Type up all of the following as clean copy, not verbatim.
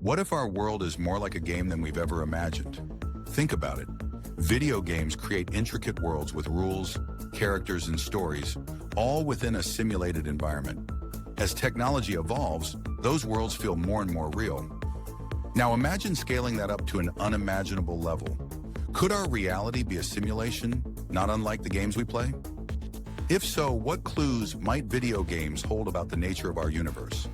What if our world is more like a game than we've ever imagined? Think about it. Video games create intricate worlds with rules, characters, and stories, all within a simulated environment. As technology evolves, those worlds feel more and more real. Now imagine scaling that up to an unimaginable level. Could our reality be a simulation, not unlike the games we play? If so, what clues might video games hold about the nature of our universe?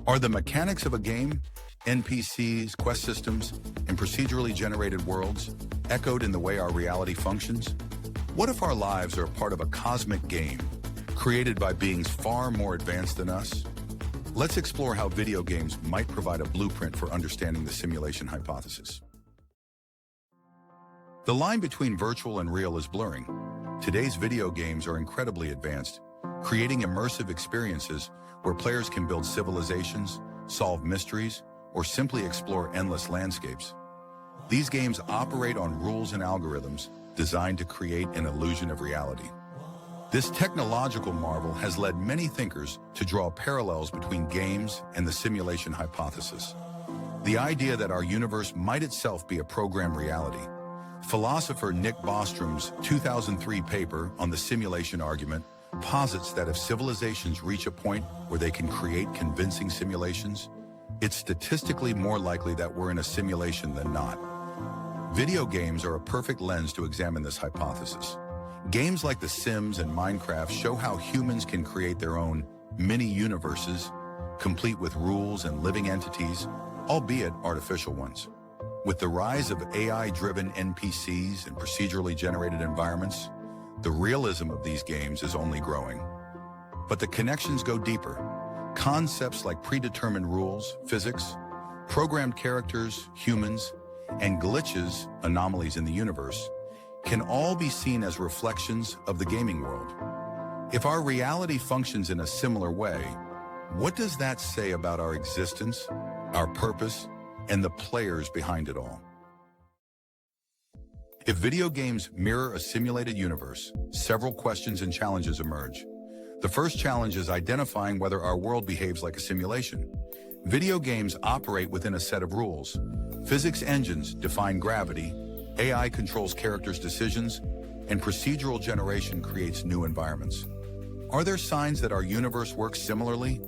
Are the mechanics of a game, NPCs, quest systems, and procedurally generated worlds echoed in the way our reality functions? What if our lives are a part of a cosmic game, created by beings far more advanced than us? Let's explore how video games might provide a blueprint for understanding the simulation hypothesis. The line between virtual and real is blurring. Today's video games are incredibly advanced, creating immersive experiences where players can build civilizations, solve mysteries, or simply explore endless landscapes. These games operate on rules and algorithms designed to create an illusion of reality. This technological marvel has led many thinkers to draw parallels between games and the simulation hypothesis. The idea that our universe might itself be a programmed reality. Philosopher Nick Bostrom's 2003 paper on the simulation argument posits that if civilizations reach a point where they can create convincing simulations, it's statistically more likely that we're in a simulation than not. Video games are a perfect lens to examine this hypothesis. Games like The Sims and Minecraft show how humans can create their own mini-universes, complete with rules and living entities, albeit artificial ones. With the rise of AI-driven NPCs and procedurally generated environments, the realism of these games is only growing. But the connections go deeper. Concepts like predetermined rules, physics, programmed characters, humans, and glitches, anomalies in the universe, can all be seen as reflections of the gaming world. If our reality functions in a similar way, what does that say about our existence, our purpose, and the players behind it all? If video games mirror a simulated universe, several questions and challenges emerge. The first challenge is identifying whether our world behaves like a simulation. Video games operate within a set of rules. Physics engines define gravity, AI controls characters' decisions, and procedural generation creates new environments. Are there signs that our universe works similarly?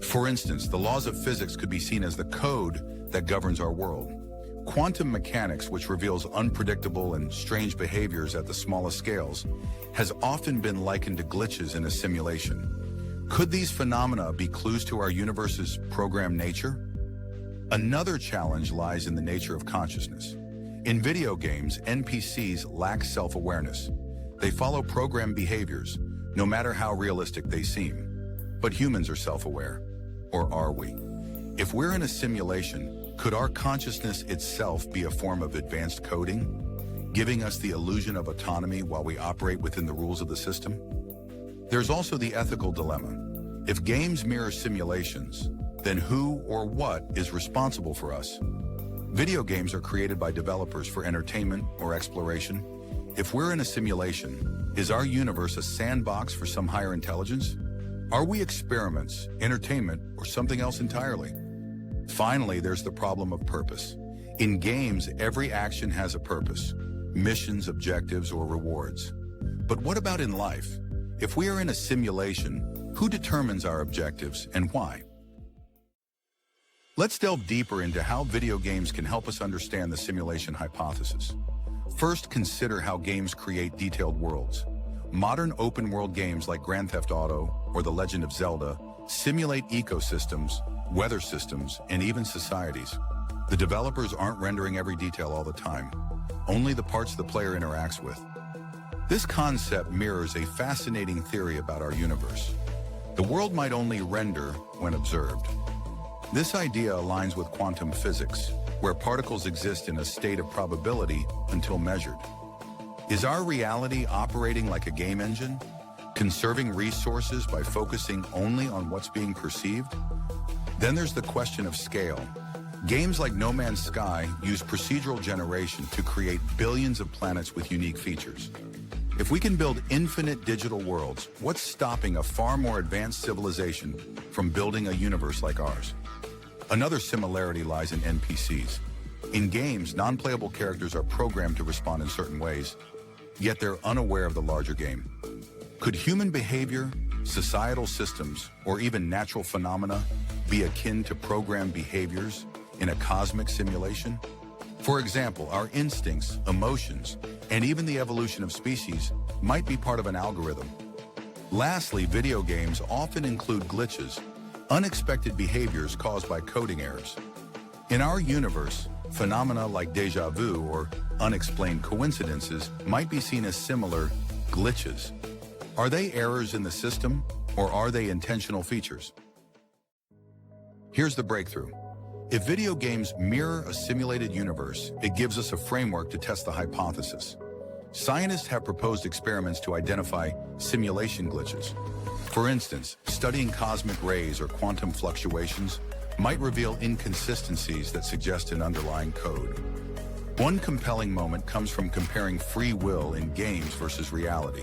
For instance, the laws of physics could be seen as the code that governs our world. Quantum mechanics, which reveals unpredictable and strange behaviors at the smallest scales, has often been likened to glitches in a simulation. Could these phenomena be clues to our universe's programmed nature? Another challenge lies in the nature of consciousness. In video games, NPCs lack self-awareness. They follow programmed behaviors, no matter how realistic they seem. But humans are self-aware. Or are we? If we're in a simulation, could our consciousness itself be a form of advanced coding, giving us the illusion of autonomy while we operate within the rules of the system? There's also the ethical dilemma. If games mirror simulations, then who or what is responsible for us? Video games are created by developers for entertainment or exploration. If we're in a simulation, is our universe a sandbox for some higher intelligence? Are we experiments, entertainment, or something else entirely? Finally, there's the problem of purpose. In games, every action has a purpose, missions, objectives, or rewards. But what about in life? If we are in a simulation, who determines our objectives and why? Let's delve deeper into how video games can help us understand the simulation hypothesis. First, consider how games create detailed worlds. Modern open-world games like Grand Theft Auto or The Legend of Zelda simulate ecosystems, weather systems, and even societies. The developers aren't rendering every detail all the time, only the parts the player interacts with. This concept mirrors a fascinating theory about our universe. The world might only render when observed. This idea aligns with quantum physics, where particles exist in a state of probability until measured. Is our reality operating like a game engine, conserving resources by focusing only on what's being perceived? Then there's the question of scale. Games like No Man's Sky use procedural generation to create billions of planets with unique features. If we can build infinite digital worlds, what's stopping a far more advanced civilization from building a universe like ours? Another similarity lies in NPCs. In games, non-playable characters are programmed to respond in certain ways, yet they're unaware of the larger game. Could human behavior, societal systems, or even natural phenomena be akin to programmed behaviors in a cosmic simulation? For example, our instincts, emotions, and even the evolution of species might be part of an algorithm. Lastly, video games often include glitches, unexpected behaviors caused by coding errors. In our universe, phenomena like déjà vu or unexplained coincidences might be seen as similar glitches. Are they errors in the system, or are they intentional features? Here's the breakthrough. If video games mirror a simulated universe, it gives us a framework to test the hypothesis. Scientists have proposed experiments to identify simulation glitches. For instance, studying cosmic rays or quantum fluctuations might reveal inconsistencies that suggest an underlying code. One compelling moment comes from comparing free will in games versus reality.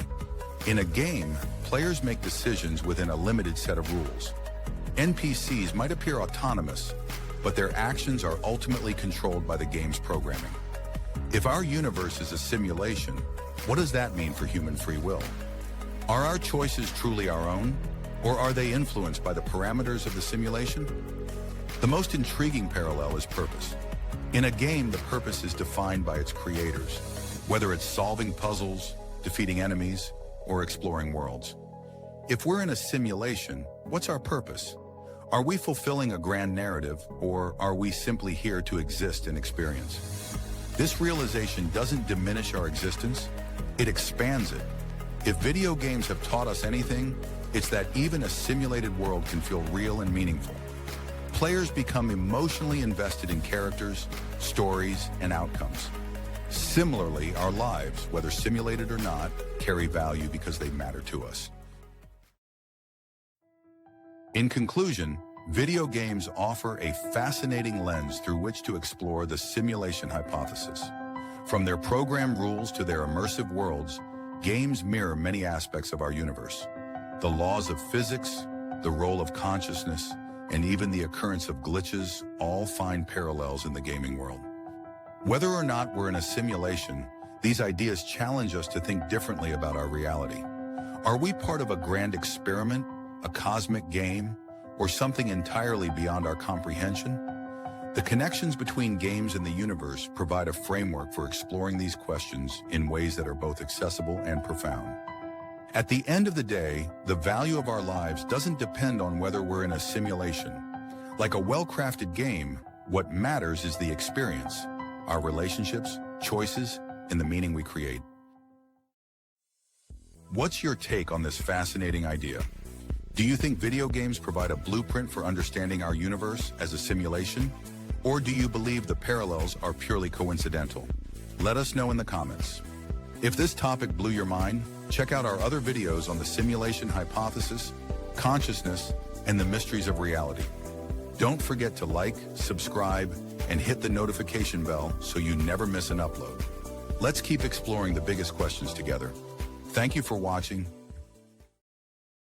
In a game, players make decisions within a limited set of rules. NPCs might appear autonomous, but their actions are ultimately controlled by the game's programming. If our universe is a simulation, what does that mean for human free will? Are our choices truly our own, or are they influenced by the parameters of the simulation? The most intriguing parallel is purpose. In a game, the purpose is defined by its creators, whether it's solving puzzles, defeating enemies, or exploring worlds. If we're in a simulation, what's our purpose? Are we fulfilling a grand narrative, or are we simply here to exist and experience? This realization doesn't diminish our existence, it expands it. If video games have taught us anything, it's that even a simulated world can feel real and meaningful. Players become emotionally invested in characters, stories, and outcomes. Similarly, our lives, whether simulated or not, carry value because they matter to us. In conclusion, video games offer a fascinating lens through which to explore the simulation hypothesis. From their program rules to their immersive worlds, games mirror many aspects of our universe. The laws of physics, the role of consciousness, and even the occurrence of glitches all find parallels in the gaming world. Whether or not we're in a simulation, these ideas challenge us to think differently about our reality. Are we part of a grand experiment, a cosmic game, or something entirely beyond our comprehension? The connections between games and the universe provide a framework for exploring these questions in ways that are both accessible and profound. At the end of the day, the value of our lives doesn't depend on whether we're in a simulation. Like a well-crafted game, what matters is the experience, our relationships, choices, and the meaning we create. What's your take on this fascinating idea? Do you think video games provide a blueprint for understanding our universe as a simulation? Or do you believe the parallels are purely coincidental? Let us know in the comments. If this topic blew your mind, check out our other videos on the simulation hypothesis, consciousness, and the mysteries of reality. Don't forget to like, subscribe, and hit the notification bell so you never miss an upload. Let's keep exploring the biggest questions together. Thank you for watching,